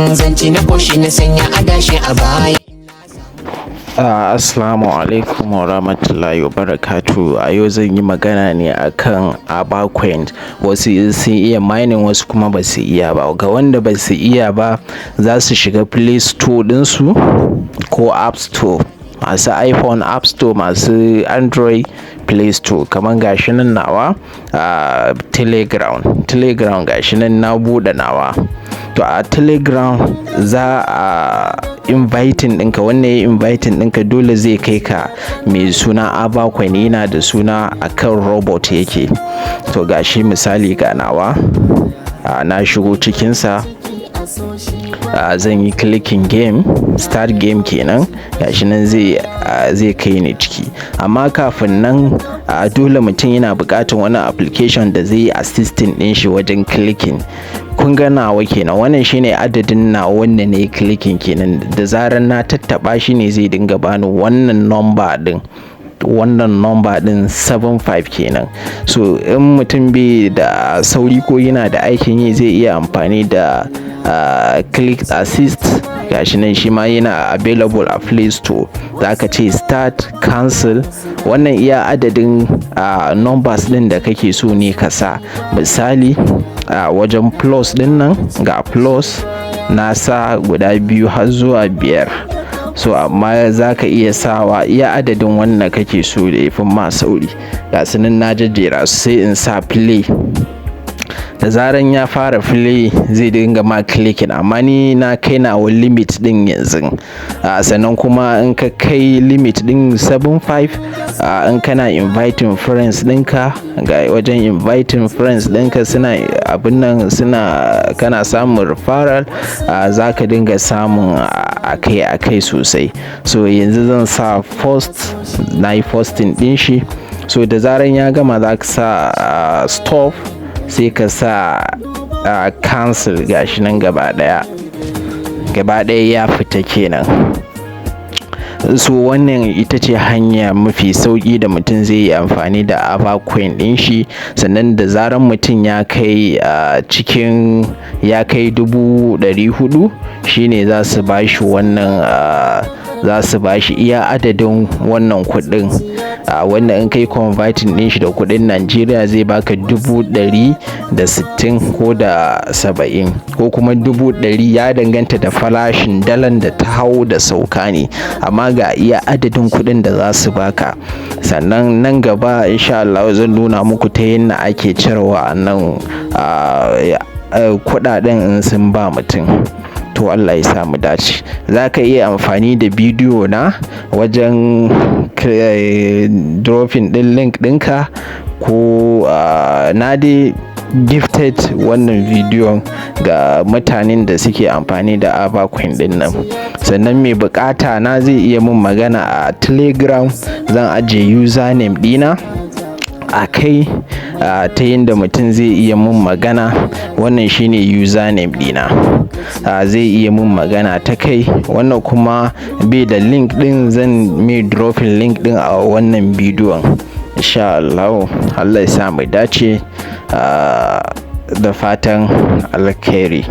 zanci na koshi na sanya adashi a baya. Assalamu alaikum wa rahmatullahi wa barakatu. A yau zan yi magana ne akan avacoin. Wasu sun iya mining, wasu kuma ba su iya ba. Ga wanda ba su iya ba, za su shiga Play Store ɗinsu ko App Store. Masu iPhone App Store, masu Android Play Store. Kamar gashi nan nawa a Telegram gashi nan na buɗe nawa. To a Telegram za a inviting ɗinka, wannan ya inviting ɗinka dole zai kai ka mai suna avacoin, yana da suna akan robot yake. To gashi misali ga nawa na shigo cikinsa. Zan yi clicking game, start game kenan. Gashi nan zai kai ni ciki, amma kafin nan dole mutum yana buƙatar wani application da zai yi assisting ɗin shi wajen clicking. Kun ga nawa kenan, wannan shine adadin nawa wanda na yi clicking kenan. Da zarar na tattaɓa shi ne zai dinga bani wannan number ɗin 75 kenan. So in mutum bai da sauri ko yana da aikin yi, zai iya amfani da click assist. Gashi nan shi ma yana available a Play Store. Za ka ce start, cancel. Wannan iya adadin numbers ɗin da kake so ne ka sa. Misali wajen plus ɗin nan, ga plus na sa guda 2 har zuwa 5. So amma za ka iya sawa iya adadin wannan kake so da ya fi ma sauri. Ga su nan na jejjera su, sai in sa play. Da zaran ya fara play zai dinga ma clicking, amma ni na kai nawa limit din yanzu. Sannan kuma in ka kai limit din 75, in kana inviting friends ɗinka, ga wajen inviting friends ɗinka suna abin nan, kana samun referral, za ka dinga samun akai sosai. So yanzu zan sa post, na yi posting ɗin shi. So da zaran ya gama za ka sa stop, sai ka sa cancel. Gashi nan gaba daya ya fita kenan. So wannan ita ce hanya mafi sauki da mutum zai yi amfani da avacoin din shi. Sannan da zaran mutum ya kai ya kai 400, shine za su bashi wannan za su bashi iya adadin wannan kuɗin. Wanda in kai converting din shi da kuɗin Najeriya zai baka 160 ko da 70 ko kuma 100, ya danganta da farashin dalan da ta hau da sauka ne, amma ga iya adadin kuɗin da za su baka. Sannan nan gaba insha Allah zan nuna muku ta yadda ake cirewa nan kuɗaɗen in sun ba mutum. To Allah ya sa mu dace. Za ka iya amfani da bidiyo na wajen dropping ɗin link ɗinka, ko na dai gifted wannan bidiyon ga mutanen da suke amfani da avacoin ɗin nan. Sannan mai bukata na zai iya mun magana a Telegram. Zan ajiye username ɗina a kai, ta yadda mutum zai iya mun magana. Wannan shine username ɗina, zai iya mun magana ta kai. Wannan kuma bai da link ɗin, zan mai dropping link ɗin a wannan bidiyon insha Allah. Allah ya sa mu dace, da fatan alkhairi.